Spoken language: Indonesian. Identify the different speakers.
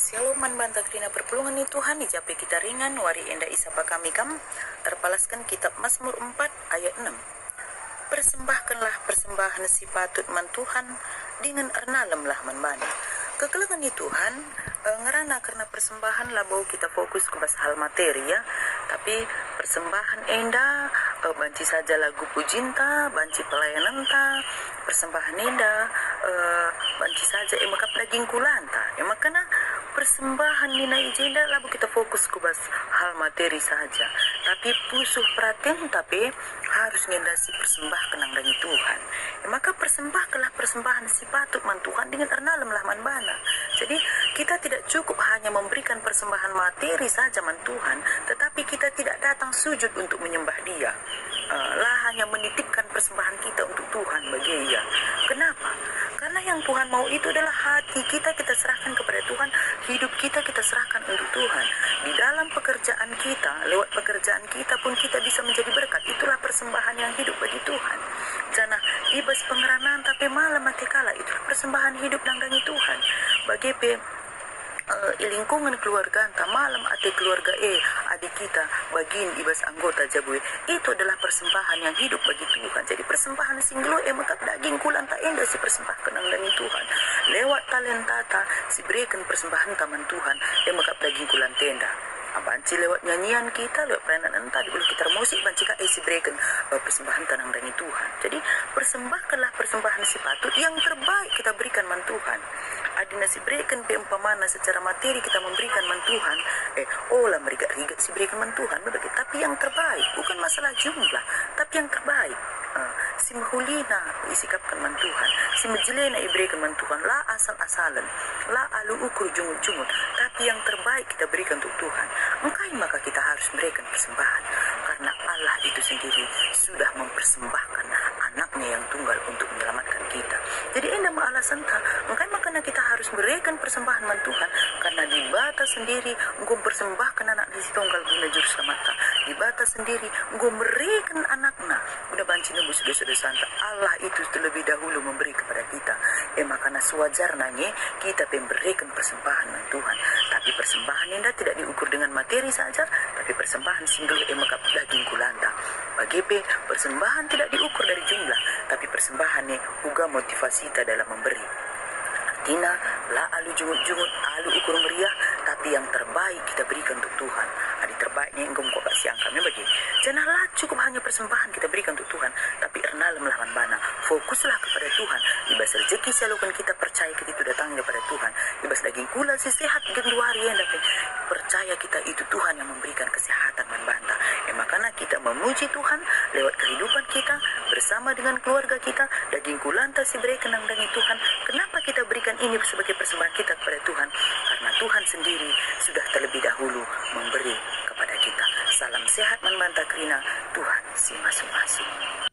Speaker 1: Shalom banta krina perpulungan ni Tuhan ijape kita ringan wari enda isapa kami kam terpalaskan kitab Mazmur 4 ayat 6. Persembahkanlah persembahan si patut man Tuhan dengan ernalemlah man bani. Kekelengan ni Tuhan ngerana karena persembahan lah bau kita fokus ke hal materi ya. Tapi persembahan enda banci saja lagu pujinta, banci pelayanan ta, persembahan enda banci saja emakap daging kulanta. Emakana persembahan nina ijenda labu kita fokus ke hal materi saja. Tapi pusuh perhatian tapi harus ngendasi persembah kenang dari Tuhan. Maka persembahkanlah persembahan si patut man Tuhan dengan ernalem lah man bana. Jadi kita tidak cukup hanya memberikan persembahan materi saja man Tuhan, tetapi kita tidak datang sujud untuk menyembah Dia. Lah hanya menitipkan persembahan kita untuk Tuhan bagi Dia. Kenapa? Karena yang Tuhan mau itu adalah hati kita serahkan kepada Tuhan, hidup kita serahkan untuk Tuhan. Di dalam pekerjaan kita, lewat pekerjaan kita pun kita bisa menjadi berkat. Itulah persembahan yang hidup bagi Tuhan. Jangan ibas pengeranan tapi malam mati kala, itulah persembahan hidup nangdangi Tuhan. Bagi lingkungan keluarga entah malam ati keluarga adik kita bagin ibas anggota jabue, itu adalah persembahan yang hidup bagi Tuhan. Jadi persembahan singglo makap daging kulan tak enda si persembahkan nangdangi Tuhan. Lewat talentata si berikan persembahan taman Tuhan makap daging kulan tenda. Banci lewat nyanyian kita, lewat peranan entah di kita musik banci ka si berikan persembahan tanang dari Tuhan. Jadi persembahkanlah persembahan si patut yang terbaik kita berikan man Tuhan. Adina si berikan peumpamana secara materi kita memberikan man Tuhan, lah merigat-rigat si berikan man Tuhan begitu. Tapi yang terbaik bukan masalah jumlah, tapi yang terbaik. Si mahulina isikapkan man Tuhan, si majelena iberikan man Tuhan, la asal-asalan, la alu ukur jungut-jungut, tapi yang terbaik kita berikan untuk Tuhan. Maka kita harus memberikan persembahan, karena Allah itu sendiri sudah mempersembahkan anaknya yang tunggal untuk menyelamatkan kita. Jadi enda alasan tak, makanya kita harus memberikan persembahan man Tuhan, karena di batas sendiri engkau persembahkan anak di tunggal guna juru selamat. Di batas sendiri engkau memberikan anaknya guna banci nebus dosa-dosa. Allah itu terlebih dahulu memberi kepada kita. Makanya sewajarnya kita memberikan persembahan man Tuhan. Tapi persembahan enda tidak diukur dengan materi saja, tapi persembahan singgul makap daging kulanta. Bagi persembahan tidak diukur dari jumlah, tapi persembahannya juga motivasi kita dalam memberi. Artinya la alu jungut-jungut, alu ukur meriah, tapi yang terbaik kita berikan untuk Tuhan. Adi terbaiknya engkau kau kasih angkanya bagi. Janganlah cukup hanya persembahan kita berikan untuk Tuhan, tapi ernalam lawan bana. Fokuslah kepada Tuhan. Ibas rezeki selalukan kita percaya kita itu datang daripada Tuhan. Ibas daging kula si sehat gendu hari yang dapat percaya kita itu Tuhan yang memberikan kesehatan man banta. Makanya kita memuji Tuhan lewat kehidupan kita bersama dengan keluarga kita. Daging kulanta si berikan nangdangi Tuhan. Kenapa kita berikan ini sebagai persembahan kita kepada Tuhan? Karena Tuhan sendiri sudah terlebih dahulu memberi kepada kita. Salam sehat man banta krina, Tuhan si masing-masing.